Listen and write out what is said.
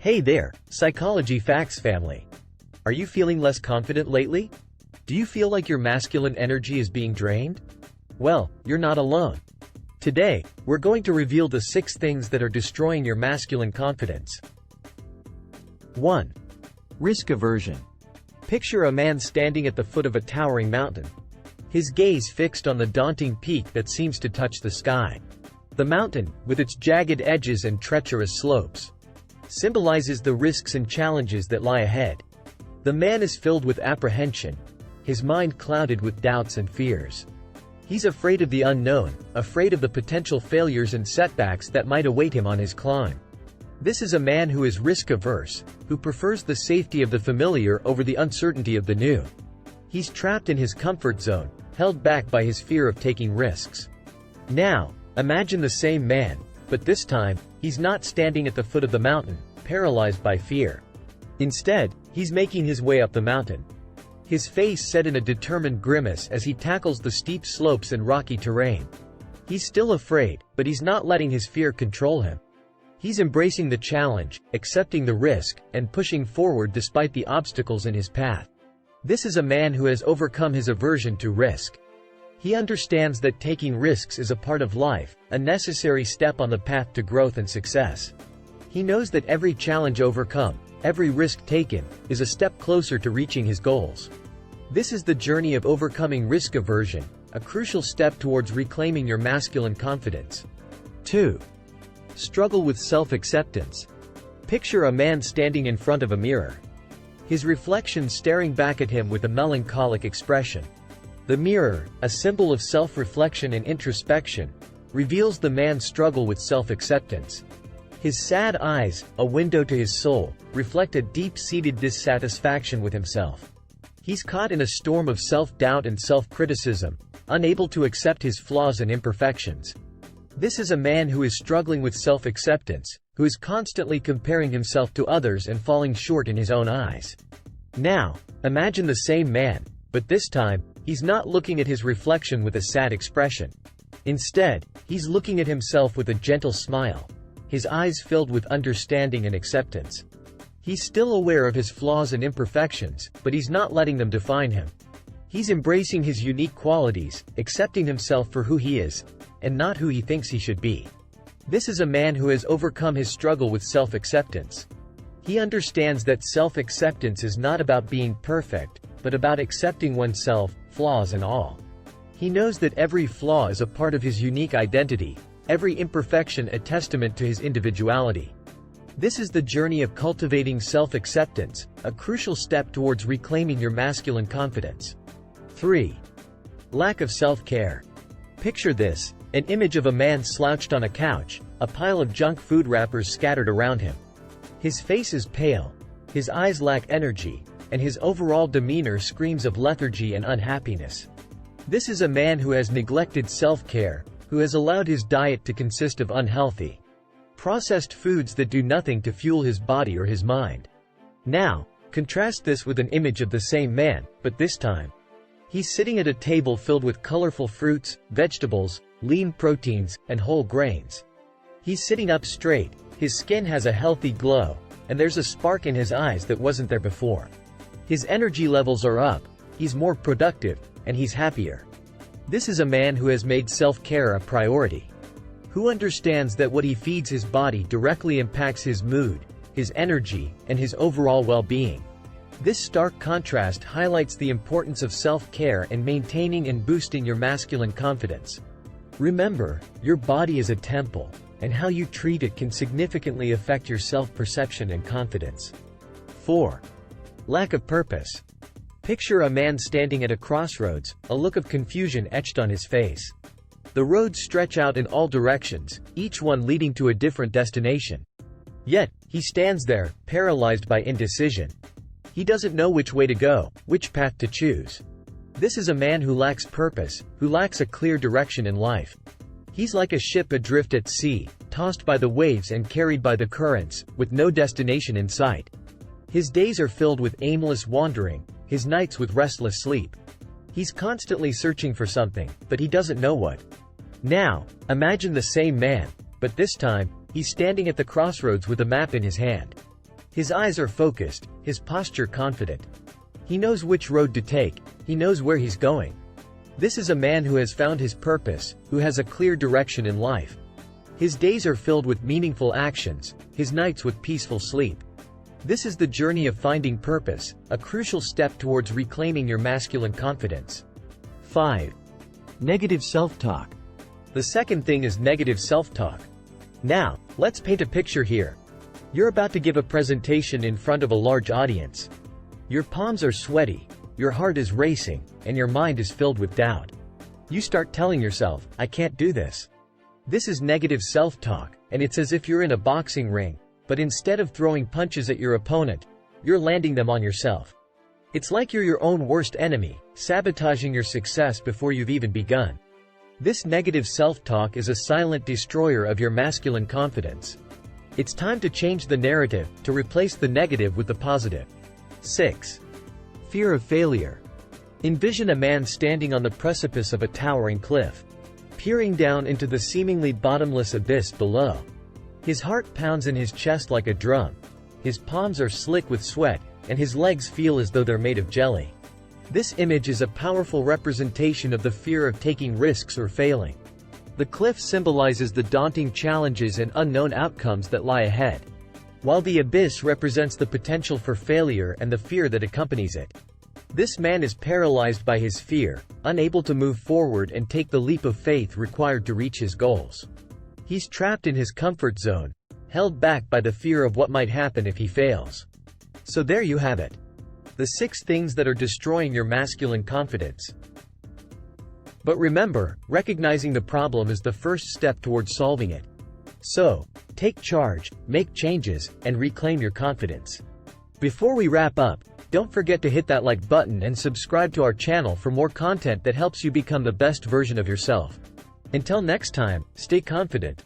Hey there, Psychology Facts family. Are you feeling less confident lately? Do you feel like your masculine energy is being drained? Well, you're not alone. Today, we're going to reveal the 6 things that are destroying your masculine confidence. 1. Risk aversion. Picture a man standing at the foot of a towering mountain. His gaze fixed on the daunting peak that seems to touch the sky. The mountain, with its jagged edges and treacherous slopes, symbolizes the risks and challenges that lie ahead. The man is filled with apprehension, his mind clouded with doubts and fears. He's afraid of the unknown, afraid of the potential failures and setbacks that might await him on his climb. This is a man who is risk-averse, who prefers the safety of the familiar over the uncertainty of the new. He's trapped in his comfort zone, held back by his fear of taking risks. Now, imagine the same man, but this time, he's not standing at the foot of the mountain, paralyzed by fear. Instead, he's making his way up the mountain. His face set in a determined grimace as he tackles the steep slopes and rocky terrain. He's still afraid, but he's not letting his fear control him. He's embracing the challenge, accepting the risk, and pushing forward despite the obstacles in his path. This is a man who has overcome his aversion to risk. He understands that taking risks is a part of life, a necessary step on the path to growth and success. He knows that every challenge overcome, every risk taken, is a step closer to reaching his goals. This is the journey of overcoming risk aversion, a crucial step towards reclaiming your masculine confidence. 2. Struggle with self-acceptance. Picture a man standing in front of a mirror. His reflection staring back at him with a melancholic expression. The mirror, a symbol of self-reflection and introspection, reveals the man's struggle with self-acceptance. His sad eyes, a window to his soul, reflect a deep-seated dissatisfaction with himself. He's caught in a storm of self-doubt and self-criticism, unable to accept his flaws and imperfections. This is a man who is struggling with self-acceptance, who is constantly comparing himself to others and falling short in his own eyes. Now, imagine the same man, but this time, he's not looking at his reflection with a sad expression. Instead, he's looking at himself with a gentle smile, his eyes filled with understanding and acceptance. He's still aware of his flaws and imperfections, but he's not letting them define him. He's embracing his unique qualities, accepting himself for who he is, and not who he thinks he should be. This is a man who has overcome his struggle with self-acceptance. He understands that self-acceptance is not about being perfect, but about accepting oneself, flaws and all. He knows that every flaw is a part of his unique identity, every imperfection a testament to his individuality. This is the journey of cultivating self-acceptance, a crucial step towards reclaiming your masculine confidence. 3. Lack of self-care. Picture this, an image of a man slouched on a couch, a pile of junk food wrappers scattered around him. His face is pale, his eyes lack energy, and his overall demeanor screams of lethargy and unhappiness. This is a man who has neglected self-care, who has allowed his diet to consist of unhealthy, processed foods that do nothing to fuel his body or his mind. Now, contrast this with an image of the same man, but this time, he's sitting at a table filled with colorful fruits, vegetables, lean proteins, and whole grains. He's sitting up straight, his skin has a healthy glow, and there's a spark in his eyes that wasn't there before. His energy levels are up, he's more productive, and he's happier. This is a man who has made self-care a priority, who understands that what he feeds his body directly impacts his mood, his energy, and his overall well-being. This stark contrast highlights the importance of self-care and maintaining and boosting your masculine confidence. Remember, your body is a temple, and how you treat it can significantly affect your self-perception and confidence. 4. Lack of purpose. Picture a man standing at a crossroads, a look of confusion etched on his face. The roads stretch out in all directions, each one leading to a different destination. Yet, he stands there, paralyzed by indecision. He doesn't know which way to go, which path to choose. This is a man who lacks purpose, who lacks a clear direction in life. He's like a ship adrift at sea, tossed by the waves and carried by the currents, with no destination in sight. His days are filled with aimless wandering, his nights with restless sleep. He's constantly searching for something, but he doesn't know what. Now, imagine the same man, but this time, he's standing at the crossroads with a map in his hand. His eyes are focused, his posture confident. He knows which road to take, he knows where he's going. This is a man who has found his purpose, who has a clear direction in life. His days are filled with meaningful actions, his nights with peaceful sleep. This is the journey of finding purpose, a crucial step towards reclaiming your masculine confidence. 5. Negative self-talk. The second thing is negative self-talk. Now, let's paint a picture here. You're about to give a presentation in front of a large audience. Your palms are sweaty, your heart is racing, and your mind is filled with doubt. You start telling yourself, "I can't do this." This is negative self-talk, and it's as if you're in a boxing ring, but instead of throwing punches at your opponent, you're landing them on yourself. It's like you're your own worst enemy, sabotaging your success before you've even begun. This negative self-talk is a silent destroyer of your masculine confidence. It's time to change the narrative, to replace the negative with the positive. 6. Fear of failure. Envision a man standing on the precipice of a towering cliff, peering down into the seemingly bottomless abyss below. His heart pounds in his chest like a drum, his palms are slick with sweat, and his legs feel as though they're made of jelly. This image is a powerful representation of the fear of taking risks or failing. The cliff symbolizes the daunting challenges and unknown outcomes that lie ahead, while the abyss represents the potential for failure and the fear that accompanies it. This man is paralyzed by his fear, unable to move forward and take the leap of faith required to reach his goals. He's trapped in his comfort zone, held back by the fear of what might happen if he fails. So there you have it. The 6 things that are destroying your masculine confidence. But remember, recognizing the problem is the first step towards solving it. So, take charge, make changes, and reclaim your confidence. Before we wrap up, don't forget to hit that like button and subscribe to our channel for more content that helps you become the best version of yourself. Until next time, stay confident.